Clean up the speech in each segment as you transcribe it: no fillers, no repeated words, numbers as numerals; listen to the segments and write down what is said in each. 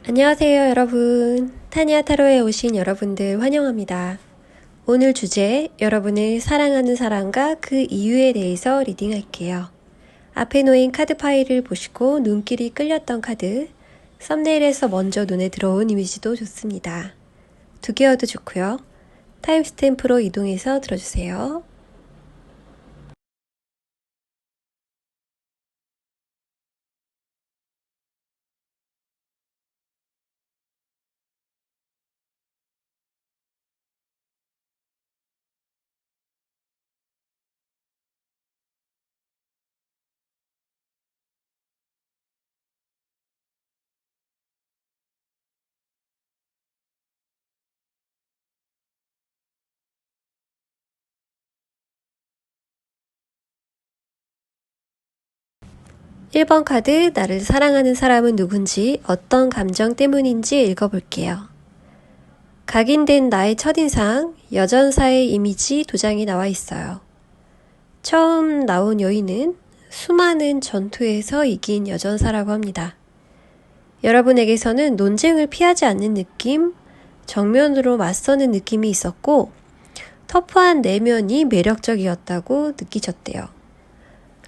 안녕하세요, 여러분. 타니아 타로에 오신 여러분들 환영합니다. 오늘 주제, 여러분을 사랑하는 사람과 그 이유에 대해서 리딩할게요. 앞에 놓인 카드 파일을 보시고 눈길이 끌렸던 카드, 썸네일에서 먼저 눈에 들어온 이미지도 좋습니다. 두 개여도 좋고요. 타임스탬프로 이동해서 들어주세요. 일 번 카드, 나를 사랑하는 사람은 누군지, 어떤 감정 때문인지 읽어볼게요. 각인된 나의 첫인상, 여전사의 이미지 도장이 나와 있어요. 처음 나온 여인은 수많은 전투에서 이긴 여전사라고 합니다. 여러분에게서는 논쟁을 피하지 않는 느낌, 정면으로 맞서는 느낌이 있었고 터프한 내면이 매력적이었다고 느끼셨대요.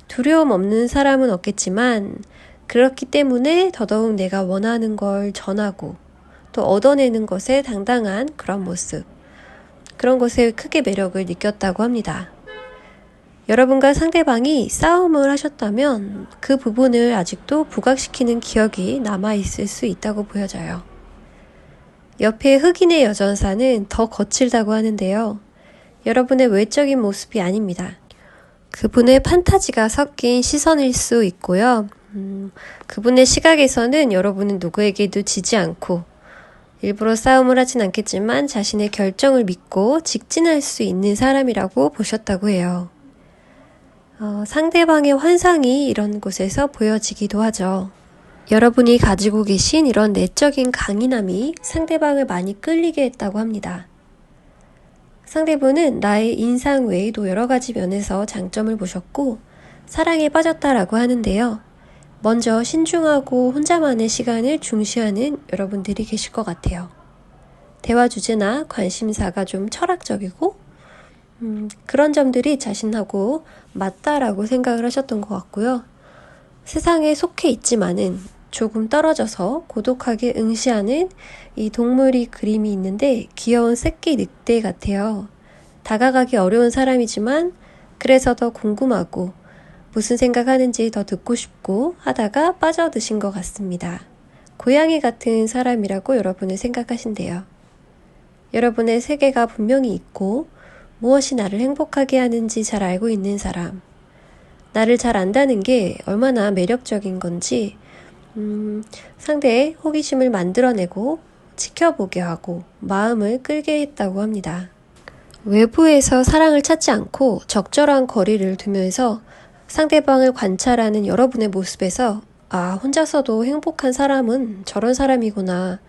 두려움 없는 사람은 없겠지만 그렇기 때문에 더더욱 내가 원하는 걸 전하고 또 얻어내는 것에 당당한 그런 모습, 그런 것에 크게 매력을 느꼈다고 합니다. 여러분과 상대방이 싸움을 하셨다면 그 부분을 아직도 부각시키는 기억이 남아있을 수 있다고 보여져요. 옆에 흑인의 여전사는 더 거칠다고 하는데요. 여러분의 외적인 모습이 아닙니다. 그분의 판타지가 섞인 시선일 수 있고요. 그분의 시각에서는 여러분은 누구에게도 지지 않고 일부러 싸움을 하진 않겠지만 자신의 결정을 믿고 직진할 수 있는 사람이라고 보셨다고 해요. 상대방의 환상이 이런 곳에서 보여지기도 하죠. 여러분이 가지고 계신 이런 내적인 강인함이 상대방을 많이 끌리게 했다고 합니다. 상대분은 나의 인상 외에도 여러 가지 면에서 장점을 보셨고 사랑에 빠졌다라고 하는데요. 먼저 신중하고 혼자만의 시간을 중시하는 여러분들이 계실 것 같아요. 대화 주제나 관심사가 좀 철학적이고 그런 점들이 자신하고 맞다라고 생각을 하셨던 것 같고요. 세상에 속해 있지만은 조금 떨어져서 고독하게 응시하는 이 동물이 그림이 있는데 귀여운 새끼 늑대 같아요. 다가가기 어려운 사람이지만 그래서 더 궁금하고 무슨 생각하는지 더 듣고 싶고 하다가 빠져드신 것 같습니다. 고양이 같은 사람이라고 여러분은 생각하신대요. 여러분의 세계가 분명히 있고 무엇이 나를 행복하게 하는지 잘 알고 있는 사람, 나를 잘 안다는 게 얼마나 매력적인 건지 상대의 호기심을 만들어내고 지켜보게 하고 마음을 끌게 했다고 합니다. 외부에서 사랑을 찾지 않고 적절한 거리를 두면서 상대방을 관찰하는 여러분의 모습에서 혼자서도 행복한 사람은 저런 사람이구나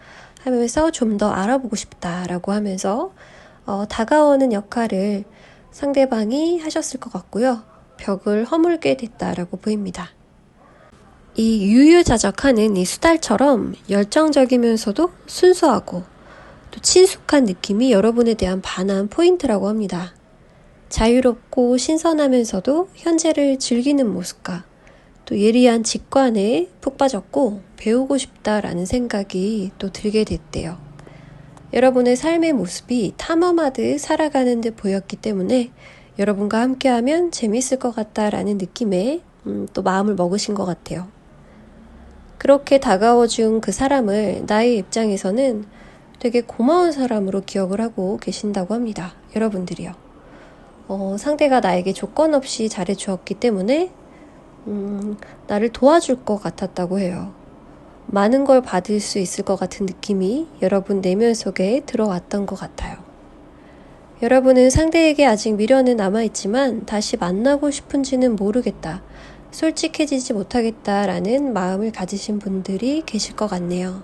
하면서 좀 더 알아보고 싶다라고 하면서 다가오는 역할을 상대방이 하셨을 것 같고요. 벽을 허물게 됐다라고 보입니다. 이 유유자적하는 이 수달처럼 열정적이면서도 순수하고 또 친숙한 느낌이 여러분에 대한 반한 포인트라고 합니다. 자유롭고 신선하면서도 현재를 즐기는 모습과 또 예리한 직관에 푹 빠졌고 배우고 싶다라는 생각이 또 들게 됐대요. 여러분의 삶의 모습이 탐험하듯 살아가는 듯 보였기 때문에 여러분과 함께하면 재밌을 것 같다라는 느낌에 또 마음을 먹으신 것 같아요. 그렇게 다가와준 그 사람을 나의 입장에서는 되게 고마운 사람으로 기억을 하고 계신다고 합니다. 여러분들이요. 상대가 나에게 조건 없이 잘해주었기 때문에 나를 도와줄 것 같았다고 해요. 많은 걸 받을 수 있을 것 같은 느낌이 여러분 내면 속에 들어왔던 것 같아요. 여러분은 상대에게 아직 미련은 남아있지만 다시 만나고 싶은지는 모르겠다, 솔직해지지 못하겠다라는 마음을 가지신 분들이 계실 것 같네요.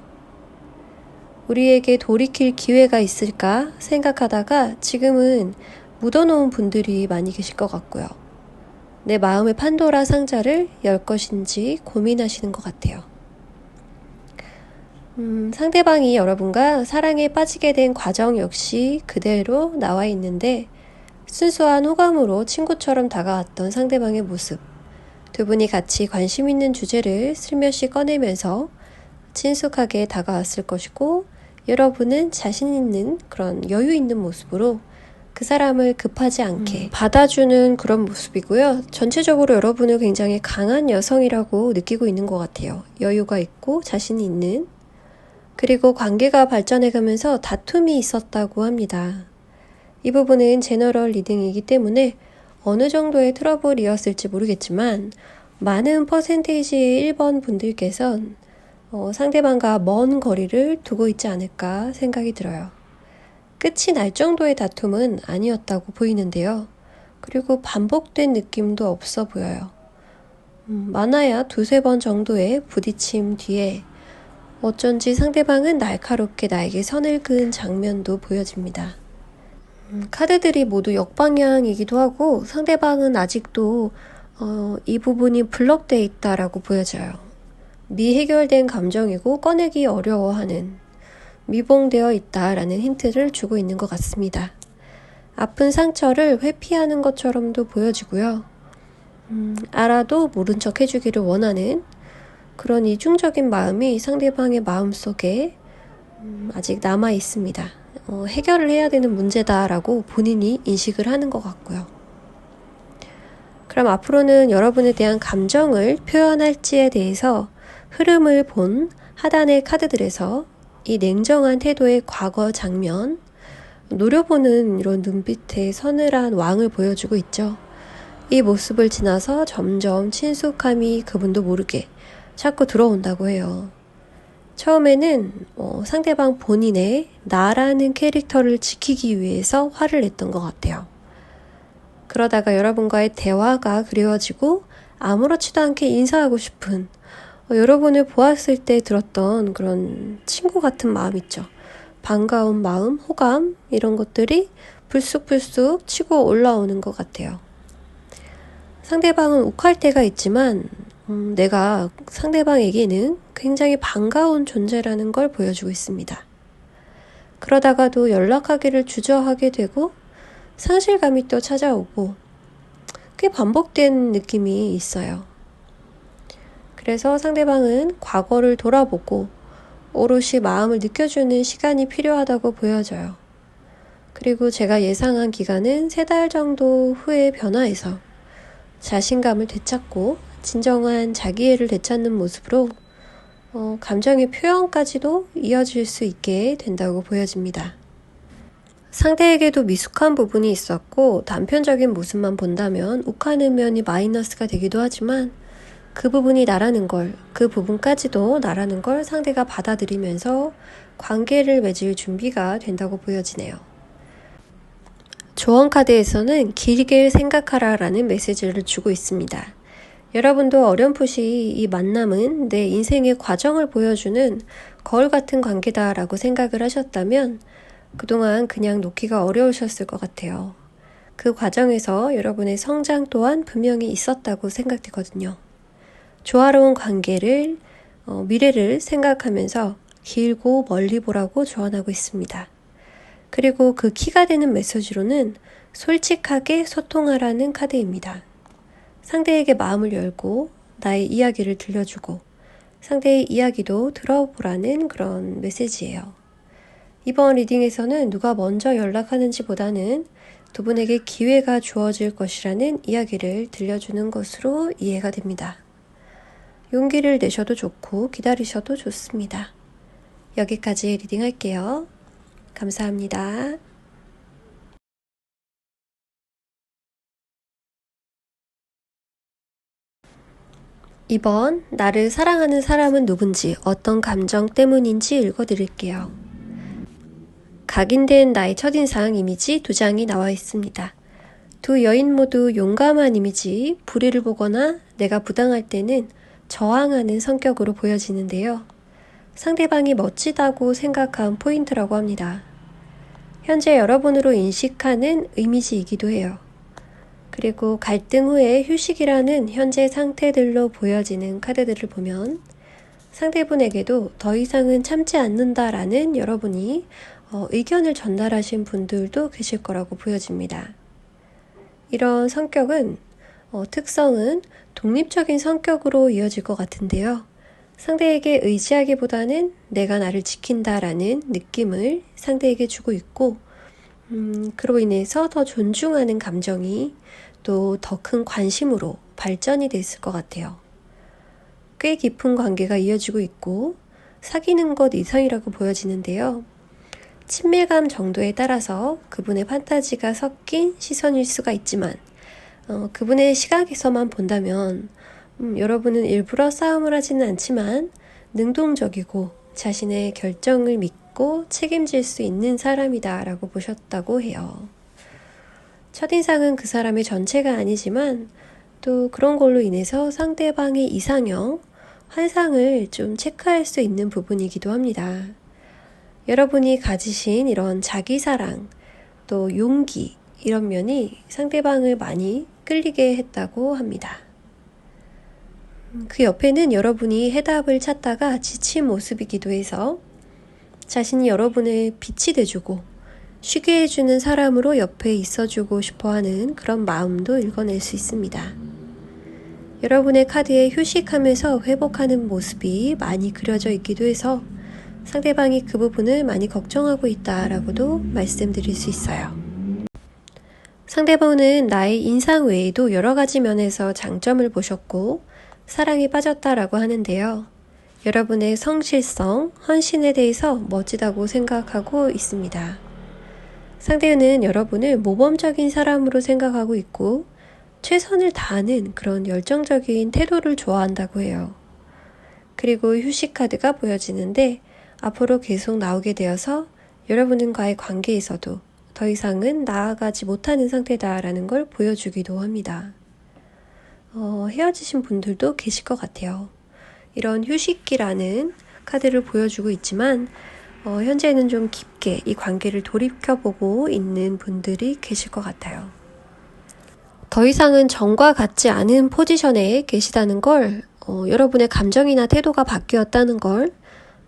우리에게 돌이킬 기회가 있을까 생각하다가 지금은 묻어놓은 분들이 많이 계실 것 같고요. 내 마음의 판도라 상자를 열 것인지 고민하시는 것 같아요. 상대방이 여러분과 사랑에 빠지게 된 과정 역시 그대로 나와 있는데 순수한 호감으로 친구처럼 다가왔던 상대방의 모습. 두 분이 같이 관심 있는 주제를 슬며시 꺼내면서 친숙하게 다가왔을 것이고 여러분은 자신 있는 그런 여유 있는 모습으로 그 사람을 급하지 않게 받아주는 그런 모습이고요. 전체적으로 여러분을 굉장히 강한 여성이라고 느끼고 있는 것 같아요. 여유가 있고 자신이 있는. 그리고 관계가 발전해가면서 다툼이 있었다고 합니다. 이 부분은 제너럴 리딩이기 때문에 어느 정도의 트러블이었을지 모르겠지만 많은 퍼센테이지의 1번 분들께선 상대방과 먼 거리를 두고 있지 않을까 생각이 들어요. 끝이 날 정도의 다툼은 아니었다고 보이는데요. 그리고 반복된 느낌도 없어 보여요. 많아야 두세 번 정도의 부딪힘 뒤에 어쩐지 상대방은 날카롭게 나에게 선을 그은 장면도 보여집니다. 카드들이 모두 역방향이기도 하고 상대방은 아직도 이 부분이 블럭되어 있다라고 보여져요. 미해결된 감정이고 꺼내기 어려워하는, 미봉되어 있다라는 힌트를 주고 있는 것 같습니다. 아픈 상처를 회피하는 것처럼도 보여지고요. 알아도 모른 척 해주기를 원하는 그런 이중적인 마음이 상대방의 마음속에 아직 남아 있습니다. 해결을 해야 되는 문제다라고 본인이 인식을 하는 것 같고요. 그럼 앞으로는 여러분에 대한 감정을 표현할지에 대해서 흐름을 본 하단의 카드들에서 이 냉정한 태도의 과거 장면, 노려보는 이런 눈빛의 서늘한 왕을 보여주고 있죠. 이 모습을 지나서 점점 친숙함이 그분도 모르게 자꾸 들어온다고 해요. 처음에는 상대방 본인의 나라는 캐릭터를 지키기 위해서 화를 냈던 것 같아요. 그러다가 여러분과의 대화가 그리워지고 아무렇지도 않게 인사하고 싶은 여러분을 보았을 때 들었던 그런 친구 같은 마음 있죠. 반가운 마음, 호감 이런 것들이 불쑥불쑥 치고 올라오는 것 같아요. 상대방은 욱할 때가 있지만 내가 상대방에게는 굉장히 반가운 존재라는 걸 보여주고 있습니다. 그러다가도 연락하기를 주저하게 되고 상실감이 또 찾아오고 꽤 반복된 느낌이 있어요. 그래서 상대방은 과거를 돌아보고 오롯이 마음을 느껴주는 시간이 필요하다고 보여져요. 그리고 제가 예상한 기간은 3달 정도 후에 변화해서 자신감을 되찾고 진정한 자기애를 되찾는 모습으로 감정의 표현까지도 이어질 수 있게 된다고 보여집니다. 상대에게도 미숙한 부분이 있었고 단편적인 모습만 본다면 욱하는 면이 마이너스가 되기도 하지만 그 부분이 나라는 걸, 그 부분까지도 나라는 걸 상대가 받아들이면서 관계를 맺을 준비가 된다고 보여지네요. 조언 카드에서는 길게 생각하라라는 메시지를 주고 있습니다. 여러분도 어렴풋이 이 만남은 내 인생의 과정을 보여주는 거울 같은 관계다라고 생각을 하셨다면 그동안 그냥 놓기가 어려우셨을 것 같아요. 그 과정에서 여러분의 성장 또한 분명히 있었다고 생각되거든요. 조화로운 관계를, 미래를 생각하면서 길고 멀리 보라고 조언하고 있습니다. 그리고 그 키가 되는 메시지로는 솔직하게 소통하라는 카드입니다. 상대에게 마음을 열고 나의 이야기를 들려주고 상대의 이야기도 들어보라는 그런 메시지예요. 이번 리딩에서는 누가 먼저 연락하는지 보다는 두 분에게 기회가 주어질 것이라는 이야기를 들려주는 것으로 이해가 됩니다. 용기를 내셔도 좋고 기다리셔도 좋습니다. 여기까지 리딩할게요. 감사합니다. 이번 나를 사랑하는 사람은 누군지 어떤 감정 때문인지 읽어드릴게요. 각인된 나의 첫인상 이미지 2장이 나와 있습니다. 두 여인 모두 용감한 이미지, 불의를 보거나 내가 부당할 때는 저항하는 성격으로 보여지는데요. 상대방이 멋지다고 생각한 포인트라고 합니다. 현재 여러분으로 인식하는 이미지이기도 해요. 그리고 갈등 후에 휴식이라는 현재 상태들로 보여지는 카드들을 보면 상대분에게도 더 이상은 참지 않는다라는 여러분이 의견을 전달하신 분들도 계실 거라고 보여집니다. 이런 성격은 특성은 독립적인 성격으로 이어질 것 같은데요. 상대에게 의지하기보다는 내가 나를 지킨다라는 느낌을 상대에게 주고 있고 그로 인해서 더 존중하는 감정이 또 더 큰 관심으로 발전이 됐을 것 같아요. 꽤 깊은 관계가 이어지고 있고 사귀는 것 이상이라고 보여지는데요. 친밀감 정도에 따라서 그분의 판타지가 섞인 시선일 수가 있지만 그분의 시각에서만 본다면 여러분은 일부러 싸움을 하지는 않지만 능동적이고 자신의 결정을 믿고 책임질 수 있는 사람이다 라고 보셨다고 해요. 첫인상은 그 사람의 전체가 아니지만 또 그런 걸로 인해서 상대방의 이상형, 환상을 좀 체크할 수 있는 부분이기도 합니다. 여러분이 가지신 이런 자기사랑, 또 용기 이런 면이 상대방을 많이 끌리게 했다고 합니다. 그 옆에는 여러분이 해답을 찾다가 지친 모습이기도 해서 자신이 여러분의 빛이 돼주고 쉬게 해주는 사람으로 옆에 있어주고 싶어하는 그런 마음도 읽어낼 수 있습니다. 여러분의 카드에 휴식하면서 회복하는 모습이 많이 그려져 있기도 해서 상대방이 그 부분을 많이 걱정하고 있다라고도 말씀드릴 수 있어요. 상대방은 나의 인상 외에도 여러 가지 면에서 장점을 보셨고 사랑에 빠졌다라고 하는데요. 여러분의 성실성, 헌신에 대해서 멋지다고 생각하고 있습니다. 상대는 여러분을 모범적인 사람으로 생각하고 있고 최선을 다하는 그런 열정적인 태도를 좋아한다고 해요. 그리고 휴식 카드가 보여지는데 앞으로 계속 나오게 되어서 여러분과의 관계에서도 더 이상은 나아가지 못하는 상태다라는 걸 보여주기도 합니다. 헤어지신 분들도 계실 것 같아요. 이런 휴식기라는 카드를 보여주고 있지만 현재는 좀 깊게 이 관계를 돌이켜보고 있는 분들이 계실 것 같아요. 더 이상은 전과 같지 않은 포지션에 계시다는 걸 여러분의 감정이나 태도가 바뀌었다는 걸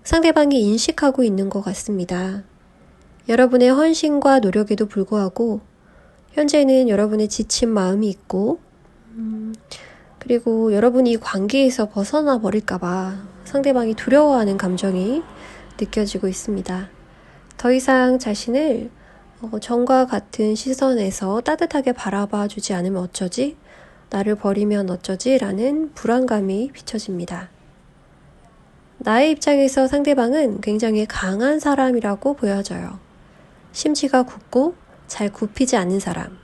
상대방이 인식하고 있는 것 같습니다. 여러분의 헌신과 노력에도 불구하고 현재는 여러분의 지친 마음이 있고 그리고 여러분이 이 관계에서 벗어나 버릴까봐 상대방이 두려워하는 감정이 느껴지고 있습니다. 더 이상 자신을 전과 같은 시선에서 따뜻하게 바라봐 주지 않으면 어쩌지? 나를 버리면 어쩌지? 라는 불안감이 비춰집니다. 나의 입장에서 상대방은 굉장히 강한 사람이라고 보여져요. 심지가 굳고 잘 굽히지 않는 사람,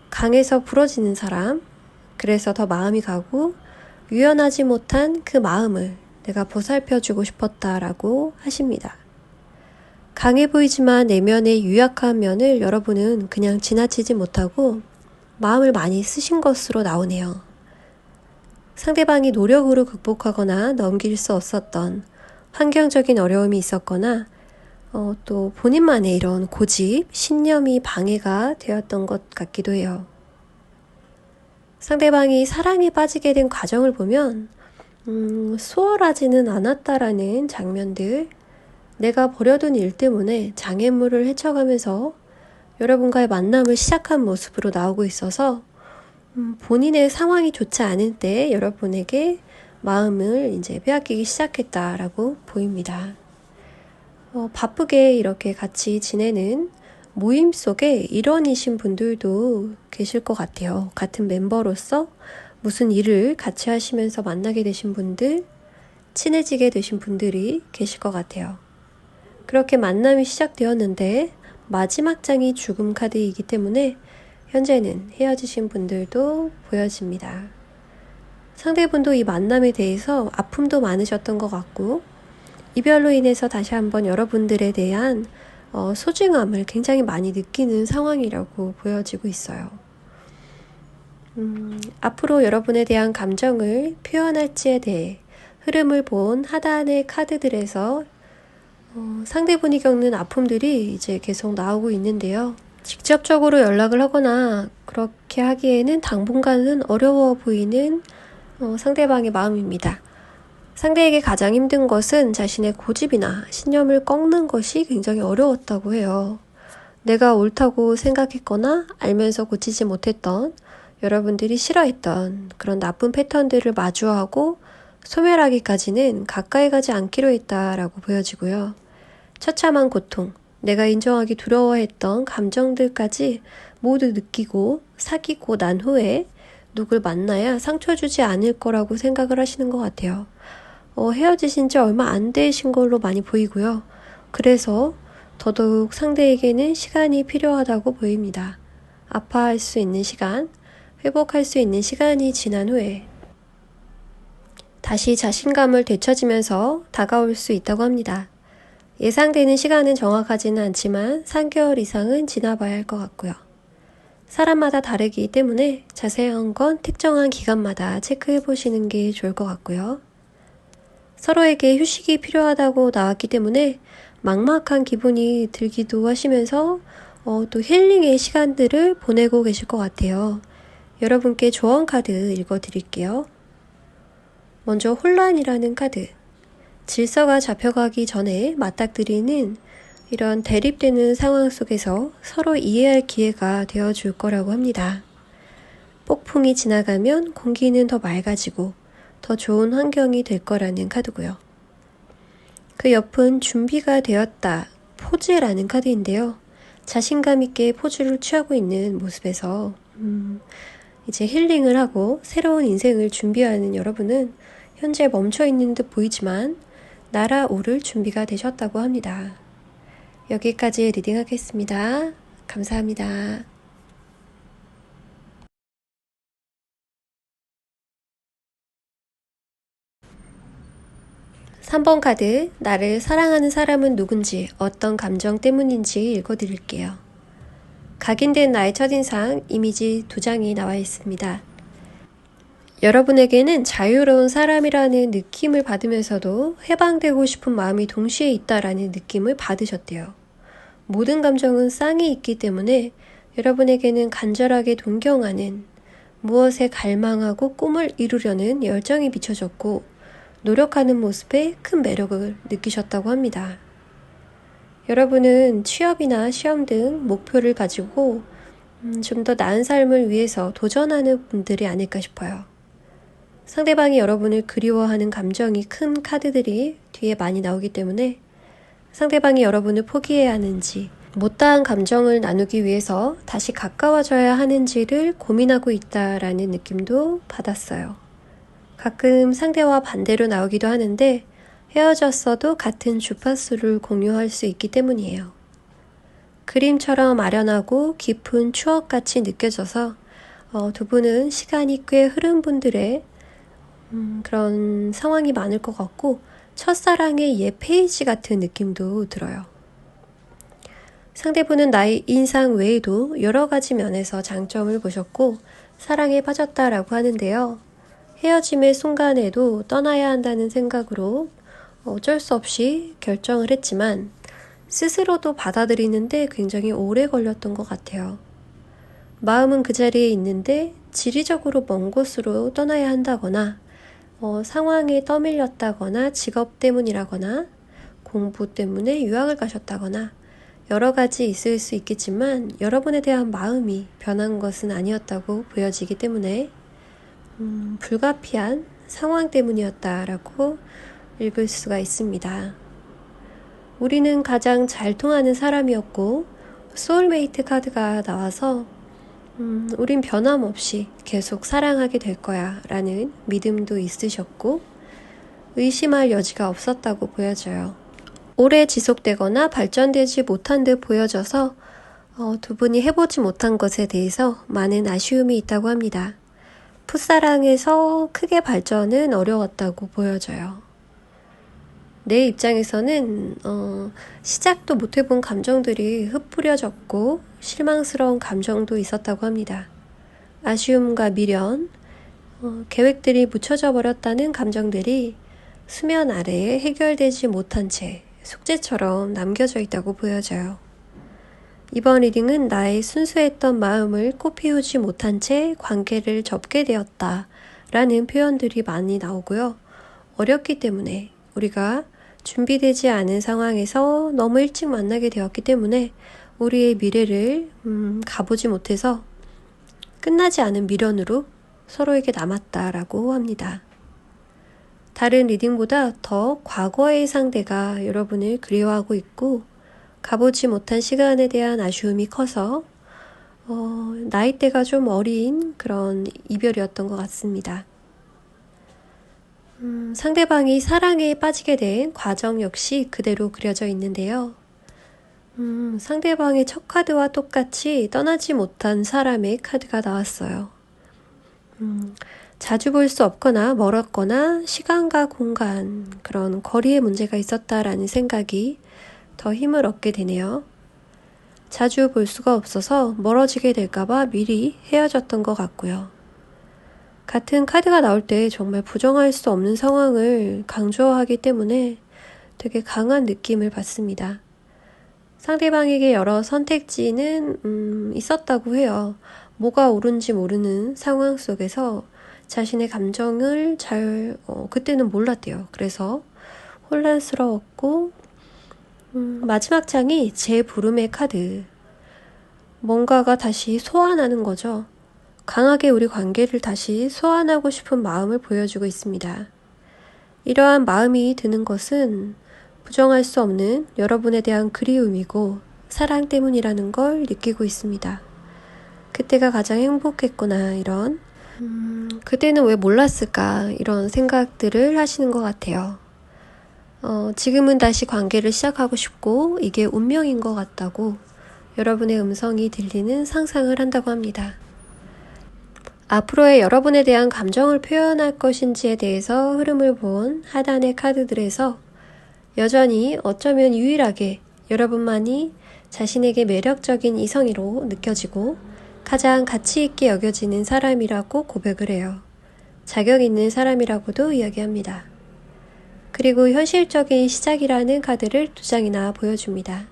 강해서 부러지는 사람, 그래서 더 마음이 가고 유연하지 못한 그 마음을 내가 보살펴주고 싶었다라고 하십니다. 강해 보이지만 내면의 유약한 면을 여러분은 그냥 지나치지 못하고 마음을 많이 쓰신 것으로 나오네요. 상대방이 노력으로 극복하거나 넘길 수 없었던 환경적인 어려움이 있었거나 또 본인만의 이런 고집, 신념이 방해가 되었던 것 같기도 해요. 상대방이 사랑에 빠지게 된 과정을 보면 수월하지는 않았다라는 장면들, 내가 버려둔 일 때문에 장애물을 헤쳐가면서 여러분과의 만남을 시작한 모습으로 나오고 있어서 본인의 상황이 좋지 않을 때 여러분에게 마음을 이제 빼앗기기 시작했다라고 보입니다. 바쁘게 이렇게 같이 지내는 모임 속에 일원이신 분들도 계실 것 같아요. 같은 멤버로서 무슨 일을 같이 하시면서 만나게 되신 분들, 친해지게 되신 분들이 계실 것 같아요. 그렇게 만남이 시작되었는데 마지막 장이 죽음 카드이기 때문에 현재는 헤어지신 분들도 보여집니다. 상대분도 이 만남에 대해서 아픔도 많으셨던 것 같고 이별로 인해서 다시 한번 여러분들에 대한 소중함을 굉장히 많이 느끼는 상황이라고 보여지고 있어요. 앞으로 여러분에 대한 감정을 표현할지에 대해 흐름을 본 하단의 카드들에서 상대분이 겪는 아픔들이 이제 계속 나오고 있는데요. 직접적으로 연락을 하거나 그렇게 하기에는 당분간은 어려워 보이는 상대방의 마음입니다. 상대에게 가장 힘든 것은 자신의 고집이나 신념을 꺾는 것이 굉장히 어려웠다고 해요. 내가 옳다고 생각했거나 알면서 고치지 못했던, 여러분들이 싫어했던 그런 나쁜 패턴들을 마주하고 소멸하기까지는 가까이 가지 않기로 했다라고 보여지고요. 처참한 고통, 내가 인정하기 두려워했던 감정들까지 모두 느끼고 사귀고 난 후에 누굴 만나야 상처 주지 않을 거라고 생각을 하시는 것 같아요. 헤어지신 지 얼마 안 되신 걸로 많이 보이고요. 그래서 더더욱 상대에게는 시간이 필요하다고 보입니다. 아파할 수 있는 시간, 회복할 수 있는 시간이 지난 후에 다시 자신감을 되찾으면서 다가올 수 있다고 합니다. 예상되는 시간은 정확하지는 않지만 3개월 이상은 지나봐야 할 것 같고요. 사람마다 다르기 때문에 자세한 건 특정한 기간마다 체크해 보시는 게 좋을 것 같고요. 서로에게 휴식이 필요하다고 나왔기 때문에 막막한 기분이 들기도 하시면서 또 힐링의 시간들을 보내고 계실 것 같아요. 여러분께 조언 카드 읽어드릴게요. 먼저 혼란이라는 카드. 질서가 잡혀가기 전에 맞닥뜨리는 이런 대립되는 상황 속에서 서로 이해할 기회가 되어줄 거라고 합니다. 폭풍이 지나가면 공기는 더 맑아지고 더 좋은 환경이 될 거라는 카드고요. 그 옆은 준비가 되었다, 포즈라는 카드인데요. 자신감 있게 포즈를 취하고 있는 모습에서 이제 힐링을 하고 새로운 인생을 준비하는 여러분은 현재 멈춰있는 듯 보이지만 날아오를 준비가 되셨다고 합니다. 여기까지 리딩하겠습니다. 감사합니다. 3번 카드, 나를 사랑하는 사람은 누군지, 어떤 감정 때문인지 읽어드릴게요. 각인된 나의 첫인상, 이미지 2장이 나와 있습니다. 여러분에게는 자유로운 사람이라는 느낌을 받으면서도 해방되고 싶은 마음이 동시에 있다라는 느낌을 받으셨대요. 모든 감정은 쌍이 있기 때문에 여러분에게는 간절하게 동경하는, 무엇에 갈망하고 꿈을 이루려는 열정이 비춰졌고 노력하는 모습에 큰 매력을 느끼셨다고 합니다. 여러분은 취업이나 시험 등 목표를 가지고 좀 더 나은 삶을 위해서 도전하는 분들이 아닐까 싶어요. 상대방이 여러분을 그리워하는 감정이 큰 카드들이 뒤에 많이 나오기 때문에 상대방이 여러분을 포기해야 하는지, 못다한 감정을 나누기 위해서 다시 가까워져야 하는지를 고민하고 있다라는 느낌도 받았어요. 가끔 상대와 반대로 나오기도 하는데 헤어졌어도 같은 주파수를 공유할 수 있기 때문이에요. 그림처럼 아련하고 깊은 추억같이 느껴져서 두 분은 시간이 꽤 흐른 분들의 그런 상황이 많을 것 같고 첫사랑의 옛 페이지 같은 느낌도 들어요. 상대분은 나의 인상 외에도 여러 가지 면에서 장점을 보셨고 사랑에 빠졌다라고 하는데요. 헤어짐의 순간에도 떠나야 한다는 생각으로 어쩔 수 없이 결정을 했지만 스스로도 받아들이는데 굉장히 오래 걸렸던 것 같아요. 마음은 그 자리에 있는데 지리적으로 먼 곳으로 떠나야 한다거나 상황에 떠밀렸다거나 직업 때문이라거나 공부 때문에 유학을 가셨다거나 여러 가지 있을 수 있겠지만 여러분에 대한 마음이 변한 것은 아니었다고 보여지기 때문에 불가피한 상황 때문이었다라고 읽을 수가 있습니다. 우리는 가장 잘 통하는 사람이었고 소울메이트 카드가 나와서 우린 변함없이 계속 사랑하게 될 거야 라는 믿음도 있으셨고 의심할 여지가 없었다고 보여져요. 오래 지속되거나 발전되지 못한 듯 보여져서 두 분이 해보지 못한 것에 대해서 많은 아쉬움이 있다고 합니다. 풋사랑에서 크게 발전은 어려웠다고 보여져요. 내 입장에서는 시작도 못해본 감정들이 흩뿌려졌고 실망스러운 감정도 있었다고 합니다. 아쉬움과 미련, 계획들이 묻혀져 버렸다는 감정들이 수면 아래에 해결되지 못한 채 숙제처럼 남겨져 있다고 보여져요. 이번 리딩은 나의 순수했던 마음을 꽃피우지 못한 채 관계를 접게 되었다 라는 표현들이 많이 나오고요. 어렵기 때문에 우리가 준비되지 않은 상황에서 너무 일찍 만나게 되었기 때문에 우리의 미래를 가보지 못해서 끝나지 않은 미련으로 서로에게 남았다라고 합니다. 다른 리딩보다 더 과거의 상대가 여러분을 그리워하고 있고 가보지 못한 시간에 대한 아쉬움이 커서 나이대가 좀 어린 그런 이별이었던 것 같습니다. 상대방이 사랑에 빠지게 된 과정 역시 그대로 그려져 있는데요. 상대방의 첫 카드와 똑같이 떠나지 못한 사람의 카드가 나왔어요. 자주 볼 수 없거나 멀었거나 시간과 공간, 그런 거리의 문제가 있었다라는 생각이 더 힘을 얻게 되네요. 자주 볼 수가 없어서 멀어지게 될까봐 미리 헤어졌던 것 같고요. 같은 카드가 나올 때 정말 부정할 수 없는 상황을 강조하기 때문에 되게 강한 느낌을 받습니다. 상대방에게 여러 선택지는 있었다고 해요. 뭐가 옳은지 모르는 상황 속에서 자신의 감정을 그때는 몰랐대요. 그래서 혼란스러웠고 마지막 장이 재부름의 카드. 뭔가가 다시 소환하는 거죠. 강하게 우리 관계를 다시 소환하고 싶은 마음을 보여주고 있습니다. 이러한 마음이 드는 것은 부정할 수 없는 여러분에 대한 그리움이고 사랑 때문이라는 걸 느끼고 있습니다. 그때가 가장 행복했구나 이런 그때는 왜 몰랐을까 이런 생각들을 하시는 것 같아요. 지금은 다시 관계를 시작하고 싶고 이게 운명인 것 같다고 여러분의 음성이 들리는 상상을 한다고 합니다. 앞으로의 여러분에 대한 감정을 표현할 것인지에 대해서 흐름을 본 하단의 카드들에서 여전히 어쩌면 유일하게 여러분만이 자신에게 매력적인 이성으로 느껴지고 가장 가치 있게 여겨지는 사람이라고 고백을 해요. 자격 있는 사람이라고도 이야기합니다. 그리고 현실적인 시작이라는 카드를 2장이나 보여줍니다.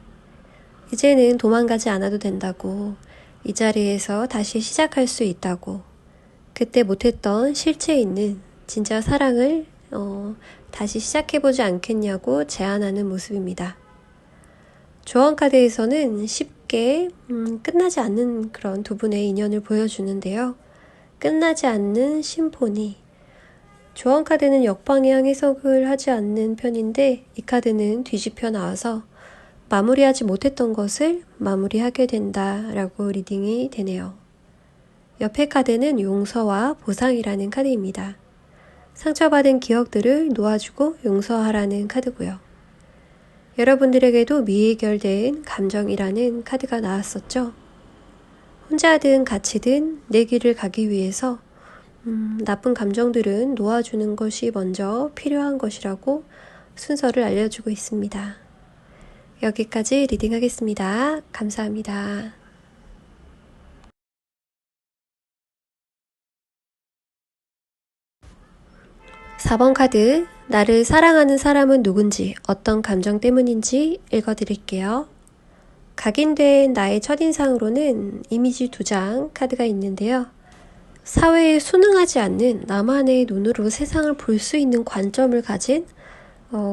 이제는 도망가지 않아도 된다고, 이 자리에서 다시 시작할 수 있다고, 그때 못했던 실체 있는 진짜 사랑을 다시 시작해보지 않겠냐고 제안하는 모습입니다. 조언 카드에서는 쉽게 끝나지 않는 그런 두 분의 인연을 보여주는데요. 끝나지 않는 심포니. 조언 카드는 역방향 해석을 하지 않는 편인데 이 카드는 뒤집혀 나와서 마무리하지 못했던 것을 마무리하게 된다라고 리딩이 되네요. 옆에 카드는 용서와 보상이라는 카드입니다. 상처받은 기억들을 놓아주고 용서하라는 카드고요. 여러분들에게도 미해결된 감정이라는 카드가 나왔었죠. 혼자든 같이든 내 길을 가기 위해서 나쁜 감정들은 놓아주는 것이 먼저 필요한 것이라고 순서를 알려주고 있습니다. 여기까지 리딩하겠습니다. 감사합니다. 4번 카드, 나를 사랑하는 사람은 누군지, 어떤 감정 때문인지 읽어드릴게요. 각인된 나의 첫인상으로는 이미지 2장 카드가 있는데요. 사회에 순응하지 않는 나만의 눈으로 세상을 볼 수 있는 관점을 가진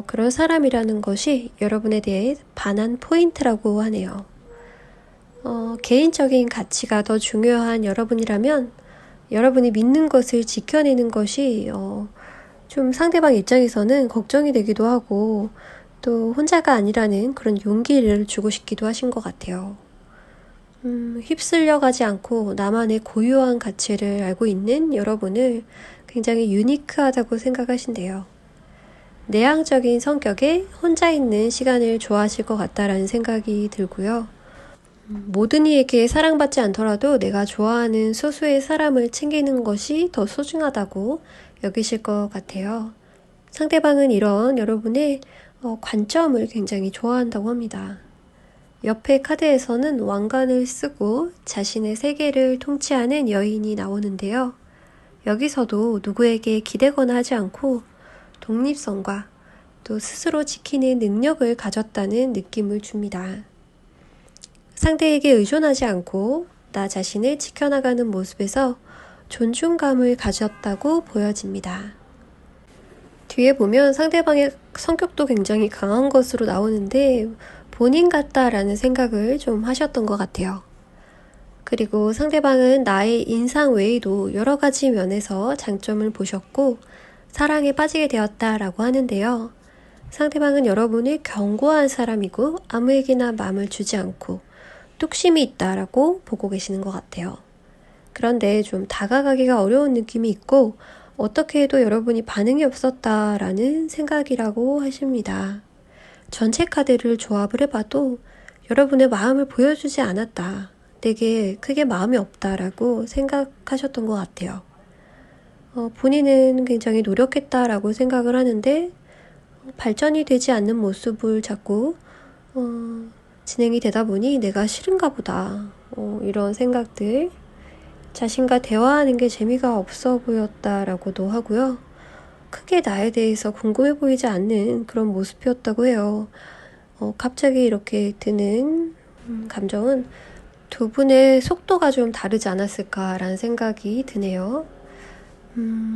그런 사람이라는 것이 여러분에 대해 반한 포인트라고 하네요. 개인적인 가치가 더 중요한 여러분이라면 여러분이 믿는 것을 지켜내는 것이 좀 상대방 입장에서는 걱정이 되기도 하고 또 혼자가 아니라는 그런 용기를 주고 싶기도 하신 것 같아요. 휩쓸려 가지 않고 나만의 고유한 가치를 알고 있는 여러분을 굉장히 유니크하다고 생각하신대요. 내향적인 성격에 혼자 있는 시간을 좋아하실 것 같다라는 생각이 들고요. 모든 이에게 사랑받지 않더라도 내가 좋아하는 소수의 사람을 챙기는 것이 더 소중하다고 여기실 것 같아요. 상대방은 이런 여러분의 관점을 굉장히 좋아한다고 합니다. 옆에 카드에서는 왕관을 쓰고 자신의 세계를 통치하는 여인이 나오는데요. 여기서도 누구에게 기대거나 하지 않고 독립성과 또 스스로 지키는 능력을 가졌다는 느낌을 줍니다. 상대에게 의존하지 않고 나 자신을 지켜나가는 모습에서 존중감을 가졌다고 보여집니다. 뒤에 보면 상대방의 성격도 굉장히 강한 것으로 나오는데 본인 같다라는 생각을 좀 하셨던 것 같아요. 그리고 상대방은 나의 인상 외에도 여러 가지 면에서 장점을 보셨고 사랑에 빠지게 되었다라고 하는데요. 상대방은 여러분을 견고한 사람이고 아무에게나 마음을 주지 않고 뚝심이 있다라고 보고 계시는 것 같아요. 그런데 좀 다가가기가 어려운 느낌이 있고 어떻게 해도 여러분이 반응이 없었다라는 생각이라고 하십니다. 전체 카드를 조합을 해봐도 여러분의 마음을 보여주지 않았다. 내게 크게 마음이 없다라고 생각하셨던 것 같아요. 본인은 굉장히 노력했다라고 생각을 하는데 발전이 되지 않는 모습을 자꾸 진행이 되다 보니 내가 싫은가 보다. 이런 생각들. 자신과 대화하는 게 재미가 없어 보였다라고도 하고요. 크게 나에 대해서 궁금해 보이지 않는 그런 모습이었다고 해요. 갑자기 이렇게 드는 감정은 두 분의 속도가 좀 다르지 않았을까라는 생각이 드네요.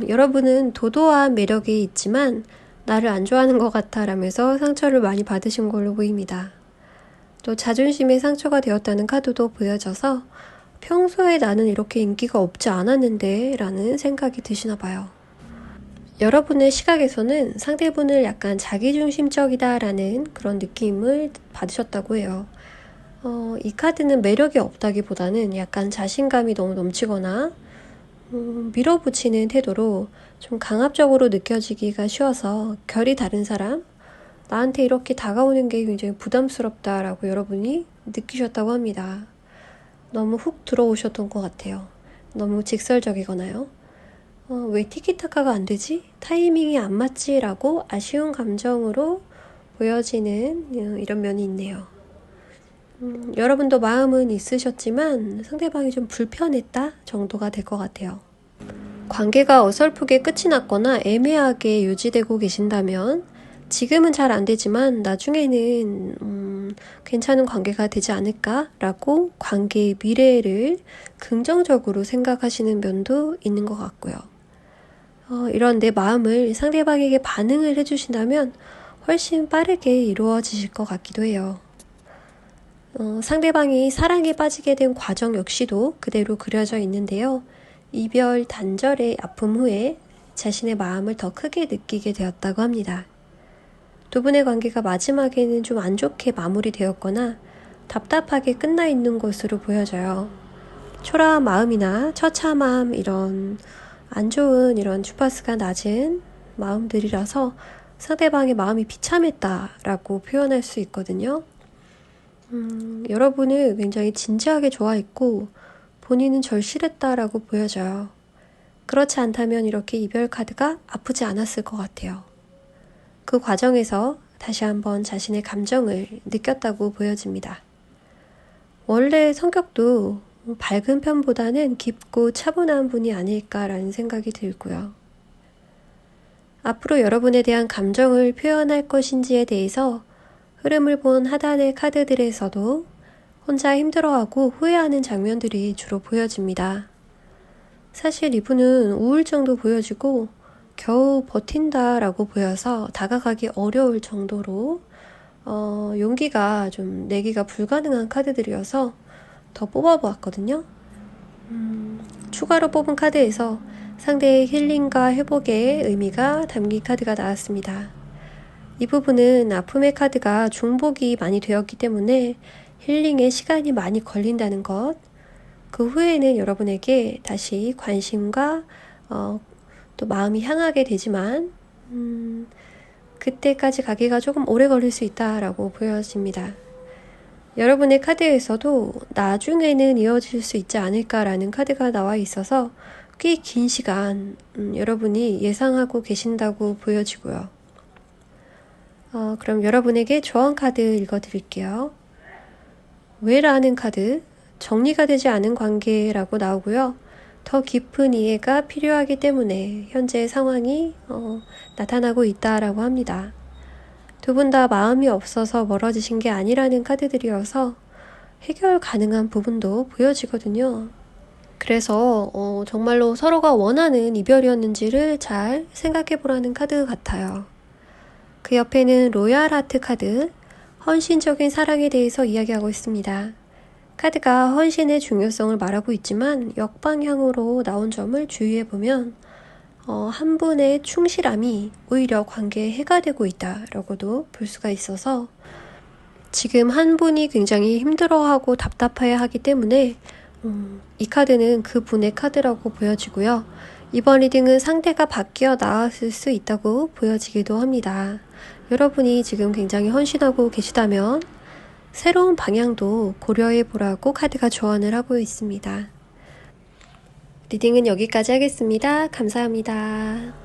여러분은 도도한 매력이 있지만 나를 안 좋아하는 것 같아라면서 상처를 많이 받으신 걸로 보입니다. 또 자존심에 상처가 되었다는 카드도 보여져서 평소에 나는 이렇게 인기가 없지 않았는데 라는 생각이 드시나 봐요. 여러분의 시각에서는 상대분을 약간 자기중심적이다 라는 그런 느낌을 받으셨다고 해요. 이 카드는 매력이 없다기보다는 약간 자신감이 너무 넘치거나 밀어붙이는 태도로 좀 강압적으로 느껴지기가 쉬워서 결이 다른 사람, 나한테 이렇게 다가오는 게 굉장히 부담스럽다라고 여러분이 느끼셨다고 합니다. 너무 훅 들어오셨던 것 같아요. 너무 직설적이거나요. 왜 티키타카가 안 되지? 타이밍이 안 맞지? 라고 아쉬운 감정으로 보여지는 이런 면이 있네요. 여러분도 마음은 있으셨지만 상대방이 좀 불편했다 정도가 될 것 같아요. 관계가 어설프게 끝이 났거나 애매하게 유지되고 계신다면 지금은 잘 안 되지만 나중에는 괜찮은 관계가 되지 않을까라고 관계의 미래를 긍정적으로 생각하시는 면도 있는 것 같고요. 이런 내 마음을 상대방에게 반응을 해주신다면 훨씬 빠르게 이루어지실 것 같기도 해요. 상대방이 사랑에 빠지게 된 과정 역시도 그대로 그려져 있는데요. 이별 단절의 아픔 후에 자신의 마음을 더 크게 느끼게 되었다고 합니다. 두 분의 관계가 마지막에는 좀 안 좋게 마무리되었거나 답답하게 끝나 있는 것으로 보여져요. 초라한 마음이나 처참함 이런 안 좋은 이런 주파수가 낮은 마음들이라서 상대방의 마음이 비참했다라고 표현할 수 있거든요. 여러분을 굉장히 진지하게 좋아했고 본인은 절실했다라고 보여져요. 그렇지 않다면 이렇게 이별 카드가 아프지 않았을 것 같아요. 그 과정에서 다시 한번 자신의 감정을 느꼈다고 보여집니다. 원래 성격도 밝은 편보다는 깊고 차분한 분이 아닐까라는 생각이 들고요. 앞으로 여러분에 대한 감정을 표현할 것인지에 대해서 흐름을 본 하단의 카드들에서도 혼자 힘들어하고 후회하는 장면들이 주로 보여집니다. 사실 이분은 우울증도 보여지고 겨우 버틴다라고 보여서 다가가기 어려울 정도로 용기가 좀 내기가 불가능한 카드들이어서 더 뽑아보았거든요. 추가로 뽑은 카드에서 상대의 힐링과 회복의 의미가 담긴 카드가 나왔습니다. 이 부분은 아픔의 카드가 중복이 많이 되었기 때문에 힐링에 시간이 많이 걸린다는 것, 그 후에는 여러분에게 다시 관심과 또 마음이 향하게 되지만 그때까지 가기가 조금 오래 걸릴 수 있다라고 보여집니다. 여러분의 카드에서도 나중에는 이어질 수 있지 않을까라는 카드가 나와 있어서 꽤 긴 시간 여러분이 예상하고 계신다고 보여지고요. 그럼 여러분에게 조언 카드 읽어드릴게요. 왜라는 카드, 정리가 되지 않은 관계라고 나오고요. 더 깊은 이해가 필요하기 때문에 현재 상황이 나타나고 있다라고 합니다. 두 분 다 마음이 없어서 멀어지신 게 아니라는 카드들이어서 해결 가능한 부분도 보여지거든요. 그래서 정말로 서로가 원하는 이별이었는지를 잘 생각해 보라는 카드 같아요. 그 옆에는 로얄 하트 카드, 헌신적인 사랑에 대해서 이야기하고 있습니다. 카드가 헌신의 중요성을 말하고 있지만 역방향으로 나온 점을 주의해보면 한 분의 충실함이 오히려 관계에 해가 되고 있다라고도 볼 수가 있어서 지금 한 분이 굉장히 힘들어하고 답답해하기 때문에 이 카드는 그 분의 카드라고 보여지고요. 이번 리딩은 상대가 바뀌어 나왔을 수 있다고 보여지기도 합니다. 여러분이 지금 굉장히 헌신하고 계시다면 새로운 방향도 고려해 보라고 카드가 조언을 하고 있습니다. 리딩은 여기까지 하겠습니다. 감사합니다.